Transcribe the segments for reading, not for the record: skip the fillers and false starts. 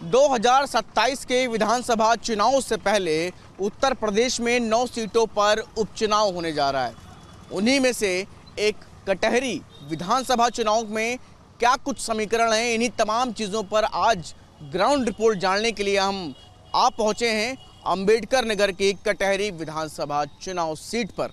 2027 के विधानसभा चुनाव से पहले उत्तर प्रदेश में 9 सीटों पर उपचुनाव होने जा रहा है। उन्हीं में से एक कटहरी विधानसभा चुनाव में क्या कुछ समीकरण हैं, इन्हीं तमाम चीज़ों पर आज ग्राउंड रिपोर्ट जानने के लिए हम आप पहुंचे हैं अंबेडकर नगर की कटहरी विधानसभा चुनाव सीट पर।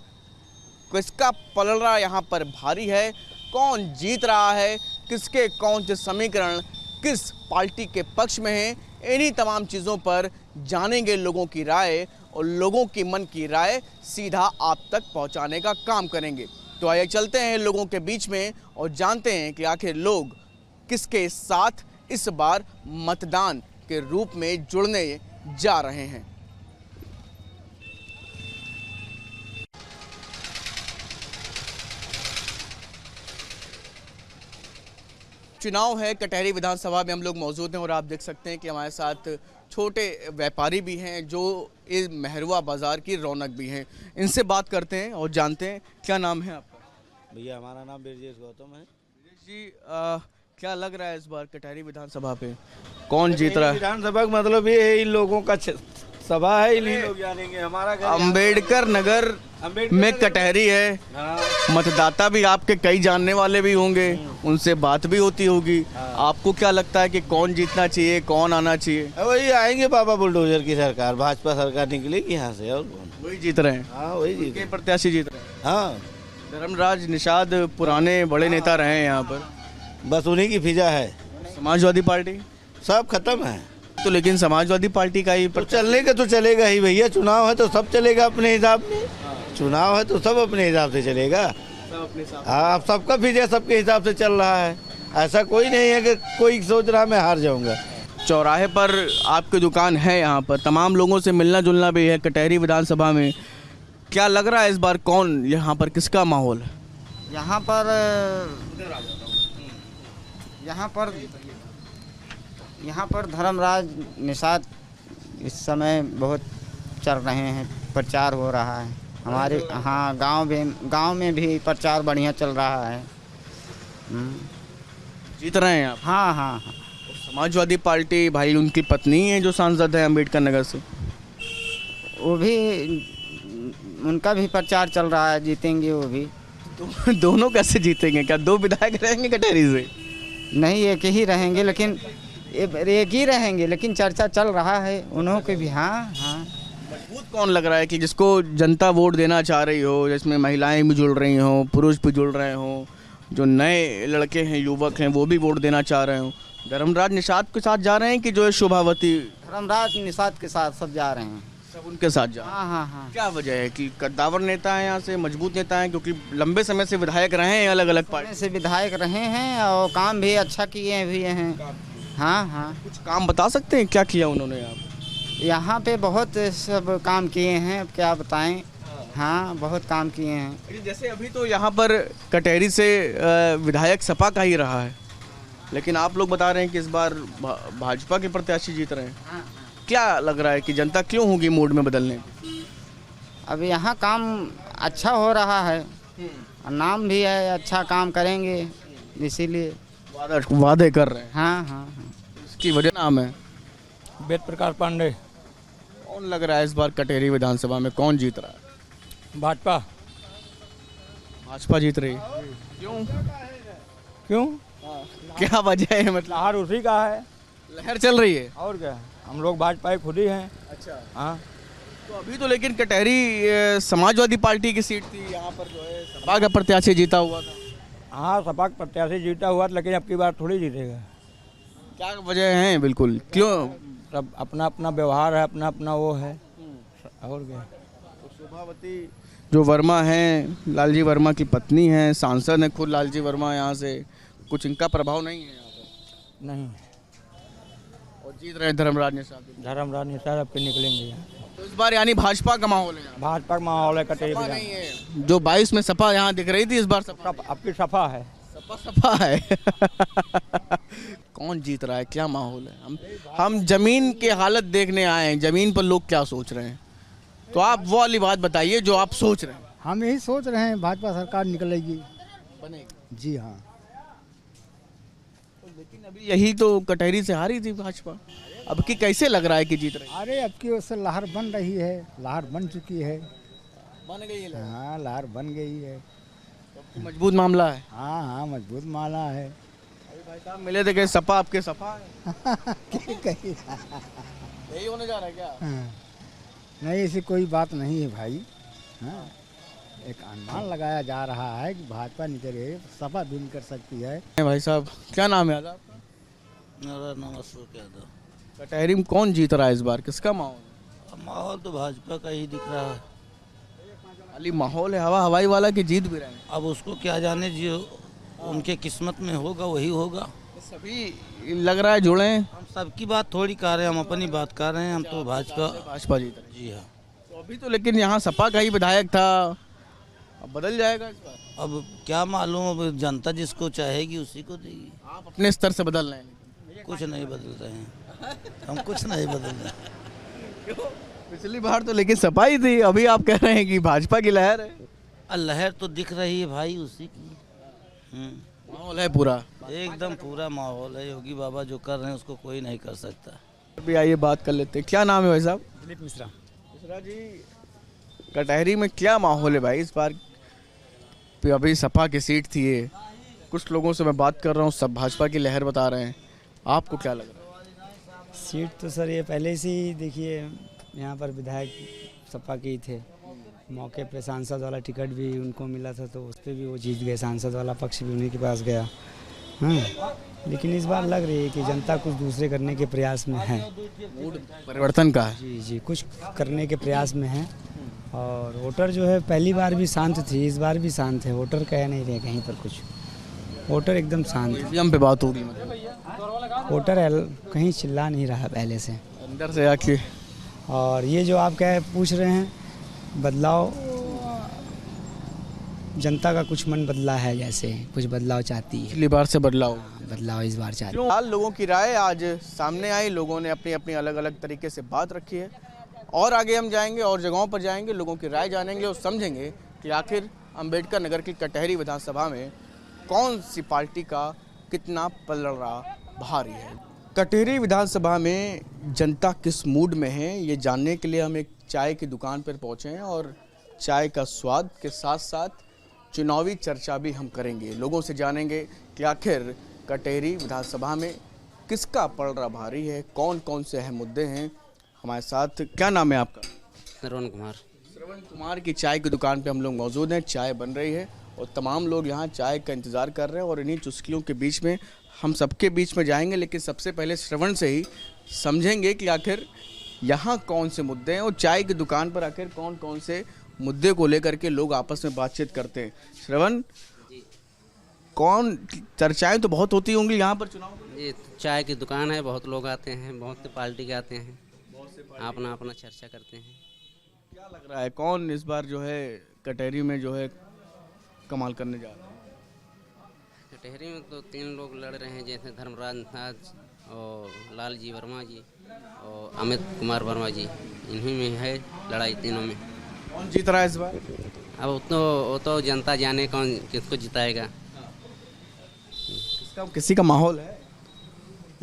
किसका पलड़ा यहाँ पर भारी है, कौन जीत रहा है, किसके कौन से समीकरण किस पार्टी के पक्ष में हैं, इन्हीं तमाम चीज़ों पर जानेंगे लोगों की राय और लोगों की मन की राय सीधा आप तक पहुंचाने का काम करेंगे। तो आइए चलते हैं लोगों के बीच में और जानते हैं कि आखिर लोग किसके साथ इस बार मतदान के रूप में जुड़ने जा रहे हैं। चुनाव है कटहरी विधानसभा में हम लोग मौजूद हैं और आप देख सकते हैं कि हमारे साथ छोटे व्यापारी भी हैं जो इस मेहरुआ बाज़ार की रौनक भी हैं। इनसे बात करते हैं और जानते हैं क्या नाम है आपका। भैया हमारा नाम ब्रजेश गौतम है। जी क्या लग रहा है इस बार कटहरी विधानसभा पे कौन जीत रहा है? विधानसभा का मतलब ये है इन लोगों का सभा है, इन्हीं लोग जानेंगे। हमारा अंबेडकर नगर में कटहरी है। हाँ। मतदाता भी आपके कई जानने वाले भी होंगे, उनसे बात भी होती होगी। आपको क्या लगता है कि कौन जीतना चाहिए, कौन आना चाहिए? वही आएंगे बाबा बुलडोजर की सरकार, भाजपा सरकार निकलेगी यहाँ से और कौन? वही जीत रहे हैं। हाँ वही जीत प्रत्याशी जीत रहे हैं। हाँ धर्मराज निषाद पुराने बड़े नेता रहे हैं यहाँ पर, बस उन्हीं की फिजा है। समाजवादी पार्टी सब खत्म है तो लेकिन समाजवादी पार्टी का ही तो चलने का तो चलेगा ही भैया। चुनाव है तो सब चलेगा अपने हिसाब में। चुनाव है तो सब अपने हिसाब से चलेगा। हाँ सबका फिजा सबके हिसाब से चल रहा है। ऐसा कोई नहीं है कि कोई सोच रहा मैं हार जाऊंगा। चौराहे पर आपकी दुकान है, यहाँ पर तमाम लोगों से मिलना जुलना भी है। कटहरी विधानसभा में क्या लग रहा है इस बार कौन यहाँ पर किसका माहौल है? यहाँ पर धर्मराज निषाद इस समय बहुत चल रहे हैं, प्रचार हो रहा है हमारे। हाँ गांव में भी प्रचार बढ़िया चल रहा है। जीत रहे हैं आप? हाँ हाँ हाँ। समाजवादी पार्टी भाई उनकी पत्नी है जो सांसद है अंबेडकर नगर से, वो भी उनका भी प्रचार चल रहा है, जीतेंगे वो भी। दोनों कैसे जीतेंगे? क्या दो विधायक रहेंगे कटहरी से? नहीं एक ही रहेंगे, लेकिन एक ही रहेंगे, लेकिन चर्चा चल रहा है उन्हों के भी। हाँ हाँ। मजबूत कौन लग रहा है कि जिसको जनता वोट देना चाह रही हो, जिसमें महिलाएं भी जुड़ रही हों, पुरुष भी जुड़ रहे हों, जो नए लड़के हैं युवक हैं वो भी वोट देना चाह रहे हों? धर्मराज निषाद के साथ जा रहे हैं कि जो है शोभावती? धर्मराज निषाद के साथ सब जा रहे हैं। सब उनके साथ जा रहे हैं? हाँ हाँ हाँ। क्या वजह है कि कद्दावर नेता है यहाँ से, मजबूत नेता है, क्योंकि लंबे समय से विधायक रहे हैं अलग अलग पार्टी से विधायक रहे हैं और काम भी अच्छा किए भी हैं। हाँ हाँ। कुछ काम बता सकते हैं क्या किया उन्होंने यहाँ पे? बहुत सब काम किए हैं, अब क्या बताएं। हाँ बहुत काम किए हैं। जैसे अभी तो यहाँ पर कटहरी से विधायक सपा का ही रहा है, लेकिन आप लोग बता रहे हैं कि इस बार भाजपा के प्रत्याशी जीत रहे हैं। हाँ। क्या लग रहा है कि जनता क्यों होगी मूड में बदलने? अब यहाँ काम अच्छा हो रहा है, नाम भी है, अच्छा काम करेंगे, इसीलिए वादे कर रहे हैं। हाँ हाँ हाँ। इसकी वजह नाम है वेद प्रकाश पांडे। कौन लग रहा है इस बार कटहरी विधानसभा में कौन जीत रहा है? भाजपा। भाजपा जीत रही है? क्यों? क्या वजह है? मतलब लहर उसी का है, लहर चल रही है और क्या। हम लोग भाजपा खुद ही हैं। अच्छा हाँ तो अभी तो लेकिन कटहरी समाजवादी पार्टी की सीट थी, यहाँ पर जो है सपा का प्रत्याशी जीता हुआ था। हाँ सपा प्रत्याशी जीता हुआ, लेकिन अब की बार थोड़ी जीतेगा। क्या वजह है? बिल्कुल क्यों? सब अपना अपना व्यवहार है, अपना अपना वो है, और क्या। तो शोभावती जो वर्मा हैं, लालजी वर्मा की पत्नी हैं, सांसद हैं खुद लालजी वर्मा, यहाँ से कुछ इनका प्रभाव नहीं है यहाँ पर? नहीं। और जीत रहे हैं धर्मराज निषाद। धर्मराज निषाद अब के निकलेंगे यहाँ। तो इस बार यानी भाजपा का माहौल है यहाँ? भाजपा का माहौल है कटहरी सपा विधान। नहीं है। जो 22 में सपा यहाँ दिख रही थी, इस बार सपा अब की सपा है। सपा है। कौन जीत रहा है? क्या माहौल है? हम जमीन के हालत देखने आए हैं, जमीन पर लोग क्या सोच रहे हैं, तो आप वो वाली बात बताइए जो आप सोच रहे हैं। हम यही सोच रहे हैं भाजपा सरकार निकलेगी, बनेगी। जी हाँ। लेकिन अभी यही तो कटहरी से हारी थी भाजपा। अब की कैसे लग रहा है कि जीत रही अरे अब की उससे लहर बन रही है, लहर बन चुकी है। बन गई है? हाँ लहर बन गई है। तो मजबूत मामला है। हाँ हाँ मजबूत माला है। अभी भाई साहब मिले थे कि सपा आपके सपा है, कहीं यही होने जा रहा है क्या? हाँ। नहीं ऐसी कोई बात नहीं है भाई। हाँ एक अनुमान लगाया जा रहा है कि भाजपा निकले, सपा भी निकल सकती है। भाई साहब क्या नाम है आपका? मेरा नाम अशोक यादव। कटहरी में कौन जीत रहा है इस बार, किसका माहौल? माहौल तो भाजपा का ही दिख रहा है। खाली माहौल है, हवा हवाई वाला की जीत भी रहे हैं? अब उसको क्या जाने, जो उनके किस्मत में होगा वही होगा। सभी लग रहा है जुड़े हैं। हम सबकी बात थोड़ी कर रहे हैं, हम अपनी बात कर रहे हैं। हम तो भाजपा जीत रही जी हाँ। है। तो अभी तो लेकिन यहाँ सपा का ही विधायक था, अब बदल जाएगा इस बार? अब क्या मालूम, अब जनता जिसको चाहेगी उसी को देगी। आप अपने स्तर से बदल रहे हैं? कुछ नहीं बदल रहे हैं, हम कुछ नहीं बदल रहे हैं। पिछली बार तो लेकिन सपा ही थी, अभी आप कह रहे हैं कि भाजपा की लहर है। लहर तो दिख रही है भाई उसी की। माहौल है पूरा। एकदम पूरा माहौल है। योगी बाबा जो कर रहे हैं उसको कोई नहीं कर सकता। अभी आइए बात कर लेते हैं। क्या नाम है भाई साहब? दिलीप मिश्रा। मिश्रा जी, कटहरी में क्या माहौल है भाई इस बार? अभी सपा की सीट थी ये, कुछ लोगों से मैं बात कर रहा हूँ, सब भाजपा की लहर बता रहे हैं, आपको क्या लग रहा है? सीट तो सर ये पहले से ही देखिए, यहाँ पर विधायक सपा के ही थे। मौके पे सांसद वाला टिकट भी उनको मिला था, तो उस पर भी वो जीत गए। सांसद वाला पक्ष भी उन्हीं के पास गया। हाँ, लेकिन इस बार लग रही है कि जनता कुछ दूसरे करने के प्रयास में है। मूड परिवर्तन का है। जी जी, कुछ करने के प्रयास में है। और वोटर जो है पहली बार भी शांत थी, इस बार भी शांत है। वोटर कह नहीं रहे कहीं पर कुछ, वोटर एकदम शांत है। ईवीएम पे बात हो रही मतलब वोटर कहीं चिल्ला नहीं रहा पहले से। अंदर से आके। और ये जो आप क्या पूछ रहे हैं, बदलाव, जनता का कुछ मन बदला है, जैसे कुछ बदलाव चाहती है। पिछली बार से बदलाव बदलाव इस बार चाहती है। फिलहाल लोगों की राय आज सामने आई, लोगों ने अपनी अपनी अलग अलग तरीके से बात रखी है। और आगे हम जाएंगे और जगहों पर जाएंगे, लोगों की राय जानेंगे और समझेंगे कि आखिर अंबेडकर नगर की कटहरी विधानसभा में कौन सी पार्टी का कितना पलड़ा भारी है। कटहरी विधानसभा में जनता किस मूड में है, ये जानने के लिए हम एक चाय की दुकान पर पहुंचे हैं और चाय का स्वाद के साथ साथ चुनावी चर्चा भी हम करेंगे। लोगों से जानेंगे कि आखिर कटहरी विधानसभा में किसका पलड़ा भारी है, कौन कौन से अहम मुद्दे हैं। हमारे साथ, क्या नाम है आपका? श्रवण कुमार। श्रवण कुमार की चाय की दुकान पे हम लोग मौजूद हैं। चाय बन रही है और तमाम लोग यहाँ चाय का इंतज़ार कर रहे हैं और इन्हीं चुस्कियों के बीच में हम सबके बीच में जाएंगे। लेकिन सबसे पहले श्रवण से ही समझेंगे कि आखिर यहाँ कौन से मुद्दे हैं और चाय की दुकान पर आखिर कौन कौन से मुद्दे को लेकर के लोग आपस में बातचीत करते हैं। श्रवण, कौन चर्चाएं तो बहुत होती होंगी यहाँ पर चुनाव में? ये चाय की दुकान है, बहुत लोग आते हैं, बहुत से पार्टी के आते हैं, अपना अपना चर्चा करते हैं। क्या लग रहा है कौन इस बार जो है कटहरी में जो है कमाल करने जा रहा है? कटहरी में तो 3 लोग लड़ रहे हैं, जैसे धर्मराज नाथ और लालजी वर्मा जी और अमित कुमार वर्मा जी। इन्हीं में है लड़ाई, तीनों में। कौन जीत रहा है इस बार? अब वो तो जनता जाने कौन किसको जिताएगा। किसी का माहौल है?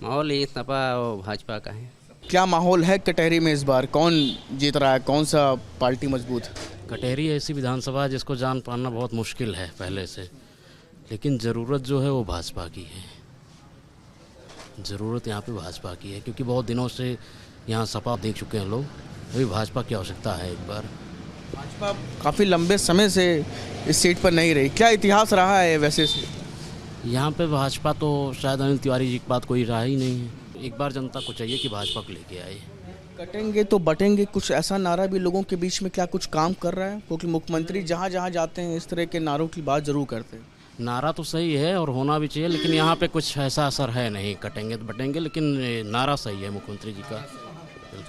माहौल ही सपा और भाजपा का है। क्या माहौल है कटहरी में इस बार, कौन जीत रहा है, कौन सा पार्टी मजबूत है? कटहरी ऐसी विधानसभा जिसको जान पाना बहुत मुश्किल है पहले से, लेकिन ज़रूरत जो है वो भाजपा की है। ज़रूरत यहाँ पे भाजपा की है, क्योंकि बहुत दिनों से यहाँ सपा देख चुके हैं लोग। अभी भाजपा की आवश्यकता है एक बार। भाजपा काफ़ी लंबे समय से इस सीट पर नहीं रही, क्या इतिहास रहा है वैसे से? यहाँ पे भाजपा तो शायद अनिल तिवारी जी की बात कोई रहा ही नहीं है। एक बार जनता को चाहिए कि भाजपा को लेके आए। कटेंगे तो बटेंगे, कुछ ऐसा नारा भी लोगों के बीच में क्या कुछ काम कर रहा है? क्योंकि मुख्यमंत्री जहाँ जहाँ जाते हैं इस तरह के नारों की बात जरूर करते हैं। नारा तो सही है और होना भी चाहिए, लेकिन यहाँ पे कुछ ऐसा असर है नहीं। कटेंगे तो बटेंगे, लेकिन नारा सही है मुख्यमंत्री जी का।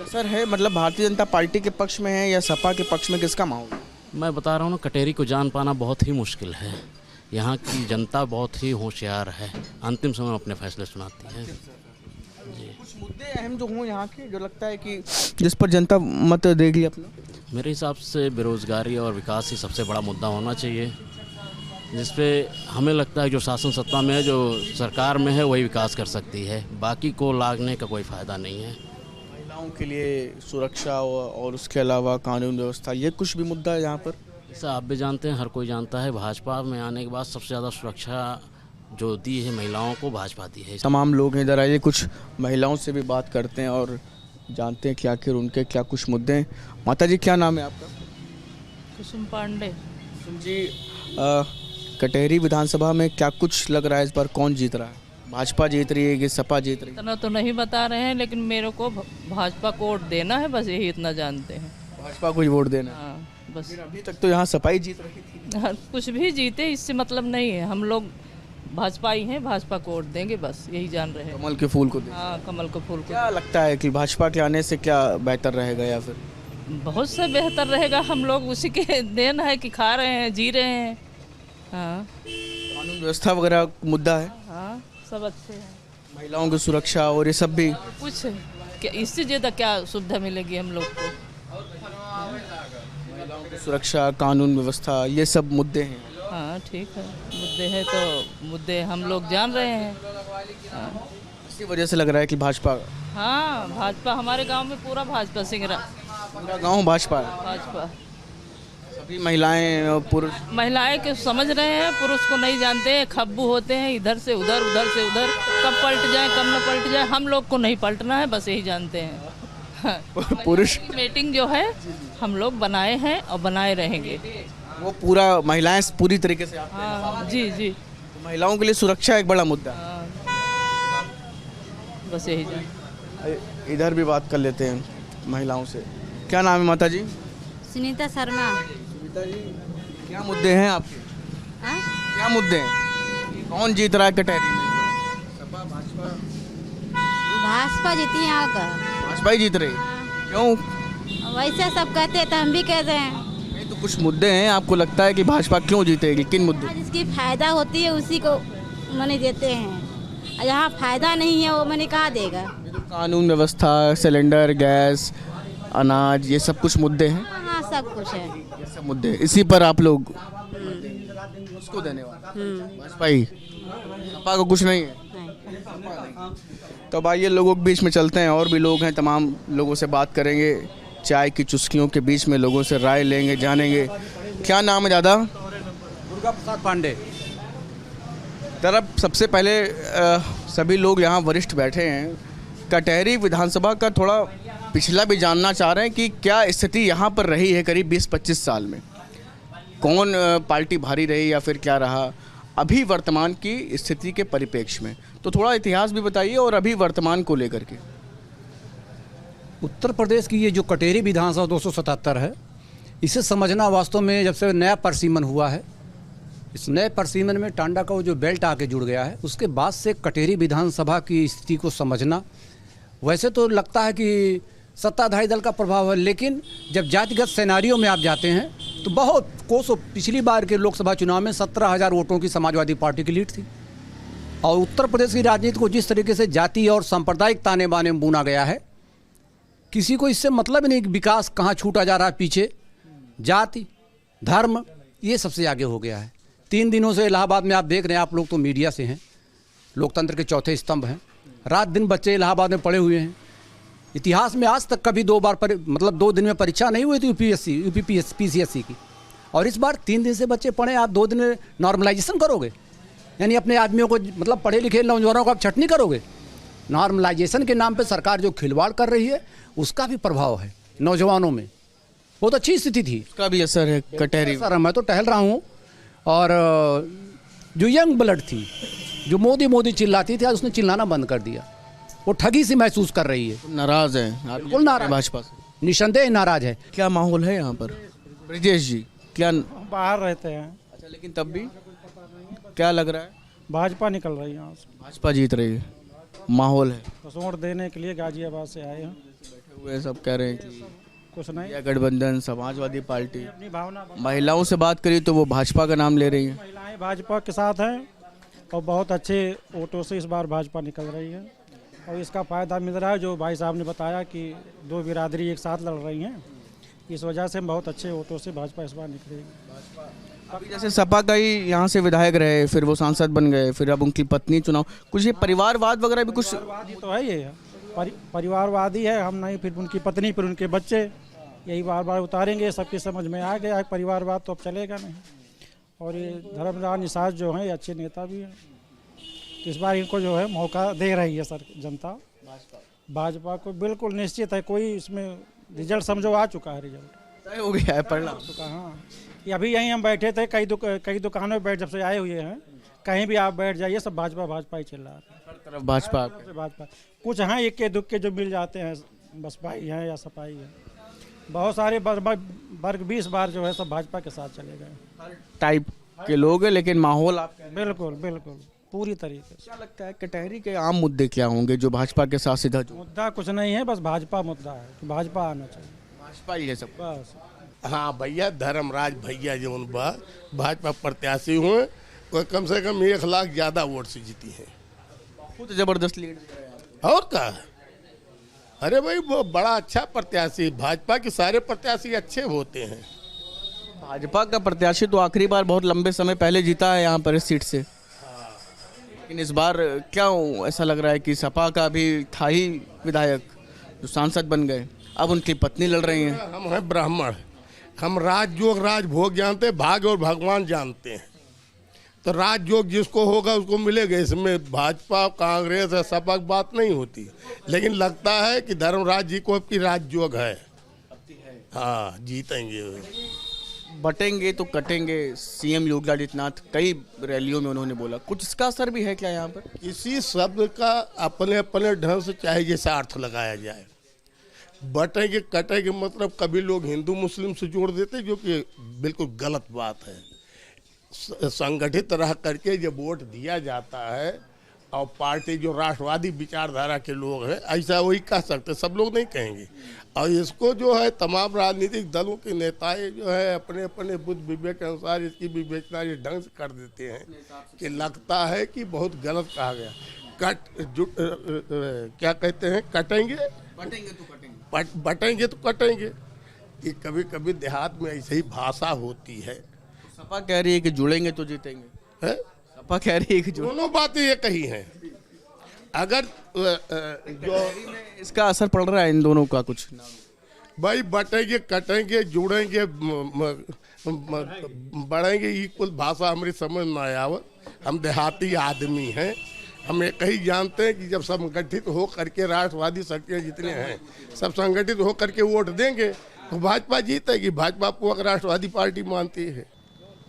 असर है मतलब भारतीय जनता पार्टी के पक्ष में है या सपा के पक्ष में, किसका माहौल है? मैं बता रहा हूँ ना, कटहरी को जान पाना बहुत ही मुश्किल है। यहाँ की जनता बहुत ही होशियार है, अंतिम समय में अपने फैसले सुनाती है। कुछ मुद्दे अहम जो हों यहाँ के, जो लगता है कि जिस पर जनता मत देगी अपना? मेरे हिसाब से बेरोजगारी और विकास ही सबसे बड़ा मुद्दा होना चाहिए। जिसपे हमें लगता है जो शासन सत्ता में है, जो सरकार में है, वही विकास कर सकती है, बाकी को लागने का कोई फ़ायदा नहीं है। महिलाओं के लिए सुरक्षा और उसके अलावा कानून व्यवस्था, ये कुछ भी मुद्दा है यहाँ पर? जैसा आप भी जानते हैं, हर कोई जानता है, भाजपा में आने के बाद सबसे ज़्यादा सुरक्षा जो दी है महिलाओं को भाजपा दी है। तमाम लोग हैं इधर आइए, कुछ महिलाओं से भी बात करते हैं और जानते हैं कि आखिर उनके क्या कुछ मुद्दे हैं। माता जी, क्या नाम है आपका? कुसुम पांडे। कुसुम जी, कटहरी विधानसभा में क्या कुछ लग रहा है इस बार कौन जीत रहा है? भाजपा जीत रही है कि सपा जीत रही है? इतना तो नहीं बता रहे हैं, लेकिन मेरे को भाजपा को वोट देना है, बस यही इतना जानते हैं। भाजपा को ही वोट देना है? हाँ, बस। अभी तक तो यहाँ सपा ही जीत रही थी। हाँ, कुछ भी जीते इससे मतलब नहीं है, हम लोग भाजपा ही हैं, भाजपा को वोट देंगे, बस यही जान रहे हैं। कमल के फूल को दे। हाँ, कमल के फूल को। क्या लगता है कि भाजपा के आने से क्या बेहतर रहेगा या फिर? बहुत से बेहतर रहेगा, हम लोग उसी के देन है कि खा रहे हैं, जी रहे हैं। हाँ, कानून व्यवस्था वगैरह मुद्दा है? हाँ, सब अच्छे हैं। महिलाओं की सुरक्षा और ये सब भी कुछ क्या इससे ज़्यादा क्या सुविधा मिलेगी हम लोग को? महिलाओं की सुरक्षा, कानून व्यवस्था, ये सब मुद्दे हैं। हाँ, ठीक है, मुद्दे हैं तो मुद्दे हम लोग जान रहे हैं। हाँ, इसी वजह से लग रहा है कि भाजपा, हाँ, भाजपा हमारे गांव में पूरा भाजपा सिंगरा पूरा गांव भाजपा है। भाजपा। सभी महिलाएं और पुरुष? महिलाएं के समझ रहे हैं, पुरुष को नहीं जानते हैं, खब्बू होते हैं, इधर से उधर, उधर से उधर, कब पलट जाए कब न पलट जाए, हम लोग को नहीं पलटना है, बस यही जानते हैं। पुरुष मीटिंग जो है हम लोग बनाए हैं और बनाए रहेंगे। वो पूरा महिलाएं पूरी तरीके से आती हैं। हाँ, जी जी। तो महिलाओं के लिए सुरक्षा एक बड़ा मुद्दा है। हाँ, बस यही जान। इधर भी बात कर लेते हैं महिलाओं से। क्या नाम है माता जी? सुनीता शर्मा। सुनीता जी, क्या मुद्दे हैं आपके? हाँ? क्या मुद्दे हैं? कौन जीत रहा है कटहरी में? सपा, भाजपा? भाजपा जीती यहाँ का। भाजपा ही जीत रही है? क्यों? वैसे सब कहते हैं तो हम भी कहते हैं। नहीं तो कुछ मुद्दे हैं, आपको लगता है कि भाजपा क्यों जीतेगी, किन मुद्दों? जिसकी फायदा होती है उसी को मैंने देते हैं, और जहाँ फायदा नहीं है वो मैंने कहाँ देगा। कानून व्यवस्था, सिलेंडर, गैस, अनाज, ये सब कुछ मुद्दे हैं। हाँ, सब कुछ है। ये सब मुद्दे, इसी पर आप लोग उसको देने वाले? भाजपा ही? सपा को कुछ नहीं है? तो भाई, ये लोगों के बीच में चलते हैं, और भी लोग हैं, तमाम लोगों से बात करेंगे, चाय की चुस्कियों के बीच में लोगों से राय लेंगे, जानेंगे। क्या नाम है दादा? दुर्गा प्रसाद पांडे। तरफ सबसे पहले सभी लोग यहाँ वरिष्ठ बैठे हैं, कटहरी विधानसभा का थोड़ा पिछला भी जानना चाह रहे हैं कि क्या स्थिति यहाँ पर रही है करीब 20-25 साल में, कौन पार्टी भारी रही या फिर क्या रहा अभी वर्तमान की स्थिति के परिप्रेक्ष्य में। तो थोड़ा इतिहास भी बताइए और अभी वर्तमान को लेकर के। उत्तर प्रदेश की ये जो कटहरी विधानसभा 277 है, इसे समझना वास्तव में जब से नया परिसीमन हुआ है, इस नए परिसीमन में टांडा का वो जो बेल्ट आके जुड़ गया है, उसके बाद से कटहरी विधानसभा की स्थिति को समझना, वैसे तो लगता है कि सत्ताधारी दल का प्रभाव है, लेकिन जब जातिगत सिनेरियो में आप जाते हैं तो बहुत कोसों पिछली बार के लोकसभा चुनाव में 17,000 वोटों की समाजवादी पार्टी की लीड थी। और उत्तर प्रदेश की राजनीति को जिस तरीके से जाति और सांप्रदायिक ताने बाने में बुना गया है, किसी को इससे मतलब नहीं कि विकास कहाँ छूटा जा रहा है पीछे। जाति, धर्म, ये सबसे आगे हो गया है। 3 दिनों से इलाहाबाद में आप देख रहे हैं, आप लोग तो मीडिया से हैं, लोकतंत्र के चौथे स्तंभ हैं, रात दिन बच्चे इलाहाबाद में पड़े हुए हैं। इतिहास में आज तक कभी 2 दिन में परीक्षा नहीं हुई थी यूपीपीसीएससी की, और इस बार 3 दिन से बच्चे पढ़े। आप 2 दिन में नॉर्मलाइजेशन करोगे, यानी अपने आदमियों को, मतलब पढ़े लिखे नौजवानों को आप छटनी करोगे। नॉर्मलाइजेशन के नाम पे सरकार जो खिलवाड़ कर रही है, उसका भी प्रभाव है नौजवानों में। बहुत अच्छी स्थिति थी, उसका भी असर है कटहरी। सर, मैं तो टहल रहा हूँ, और जो यंग ब्लड थी, जो मोदी चिल्लाती थी, आज उसने चिल्लाना बंद कर दिया। वो ठगी सी महसूस कर रही है, नाराज है, बिल्कुल नाराज, भाजपा से निसंदेह नाराज है। क्या माहौल है यहाँ पर ब्रिजेश जी? क्या बाहर रहते हैं? अच्छा, लेकिन तब भी क्या लग रहा है? भाजपा निकल रही है यहाँ से, भाजपा जीत रही है, माहौल है। बस वोट देने के लिए गाजियाबाद से आए हैं। बैठे हुए सब कह रहे हैं कि कुछ नहीं, या गठबंधन, समाजवादी पार्टी। अपनी भावना। महिलाओं से बात करी तो वो भाजपा का नाम ले रही है। महिलाएं भाजपा के साथ हैं और बहुत अच्छे वोटों से इस बार भाजपा निकल रही है, और इसका फ़ायदा मिल रहा है। जो भाई साहब ने बताया कि 2 बिरादरी एक साथ लड़ रही हैं, इस वजह से बहुत अच्छे वोटों से भाजपा इस बार निकलेगी। अभी जैसे सपा का ही यहाँ से विधायक रहे, फिर वो सांसद बन गए, फिर अब उनकी पत्नी चुनाव, कुछ ये परिवारवाद वगैरह भी कुछ परिवारवादी तो है ये परिवारवादी है। हम नहीं, फिर उनकी पत्नी, फिर उनके बच्चे, यही बार बार उतारेंगे। सबकी समझ में आ गया परिवारवाद तो अब चलेगा नहीं। और ये धर्मराज निषाद जो हैं, ये अच्छे नेता भी हैं, तो इस बार इनको जो है मौका दे रही है सर जनता। भाजपा को बिल्कुल निश्चित है, कोई इसमें रिजल्ट समझो आ चुका है, रिजल्ट तय हो गया है, परिणाम चुका। हाँ, ये अभी यहीं हम बैठे थे, कई दुकानों में बैठ, जब से आए हुए हैं, कहीं भी आप बैठ जाइए, सब भाजपा ही चल रहा है, हर तरफ भाजपा। कुछ हैं इक्के दुक्के जो मिल जाते हैं, बसपा ही हैं या सपा ही है। बहुत सारे वर्ग 20 बार जो है सब भाजपा के साथ चले गए। टाइप के लोग हैं, लेकिन माहौल आप बिल्कुल पूरी तरीके से। क्या लगता है कटहरी के आम मुद्दे क्या होंगे जो भाजपा के साथ सीधा मुद्दा कुछ नहीं है, बस भाजपा मुद्दा है कि भाजपा आना चाहिए, भाजपा ही है सब बस। हाँ भैया, धर्मराज भैया जो उन भाजपा प्रत्याशी हुए, वो कम से कम 1 लाख ज़्यादा वोट से जीती हैं। खुद जबरदस्त लीड दे रहे हैं। और क्या, अरे भाई वो बड़ा अच्छा प्रत्याशी, भाजपा के सारे प्रत्याशी अच्छे होते हैं। भाजपा का प्रत्याशी तो आखिरी बार बहुत लंबे समय पहले जीता है यहाँ पर इस सीट से, लेकिन इस बार क्यों ऐसा लग रहा है कि सपा का भी था ही विधायक जो सांसद बन गए, अब उनकी पत्नी लड़ रही हैं। हम हैं ब्राह्मण, हम राजयोग राजभोग जानते हैं, भाग्य और भगवान जानते हैं। तो राजयोग जिसको होगा उसको मिलेगा। इसमें भाजपा कांग्रेस या सपा की बात नहीं होती, लेकिन लगता है कि धर्मराज जी को अब की राजयोग है। हाँ, जीतेंगे, बटेंगे तो कटेंगे। सीएम योगी आदित्यनाथ कई रैलियों में उन्होंने बोला, कुछ इसका असर भी है क्या यहाँ पर? इसी शब्द का अपने अपने ढंग से चाहे जैसा अर्थ लगाया जाए। बटेंगे कटेंगे मतलब कभी लोग हिंदू मुस्लिम से जोड़ देते, जो कि बिल्कुल गलत बात है। संगठित रह करके जब वोट दिया जाता है, और पार्टी जो राष्ट्रवादी विचारधारा के लोग हैं, ऐसा वही कह सकते, सब लोग नहीं कहेंगे। और इसको जो है तमाम राजनीतिक दलों के नेताएं जो है अपने अपने बुद्ध विवेक के अनुसार इसकी विवेचना इस ढंग से कर देते हैं कि लगता है कि बहुत गलत कहा गया। क्या कहते हैं, कटेंगे बटेंगे तो कटेंगे। कि कभी कभी देहात में ऐसी ही भाषा होती है। सपा कह रही है कि जुड़ेंगे तो जीतेंगे है, सपा कह रही है कि दोनों बातें ये कही हैं। अगर जो इसका असर पड़ रहा है इन दोनों का कुछ, भाई बटेंगे कटेंगे जुड़ेंगे बढ़ेंगे, ये कुल भाषा हमारी समझ में आवत। हम देहाती आदमी हैं, हम एक ही जानते हैं कि जब संगठित हो करके राष्ट्रवादी शक्तियाँ जितने हैं सब संगठित हो करके वोट देंगे तो भाजपा जीतेगी। भाजपा को राष्ट्रवादी पार्टी मानती है।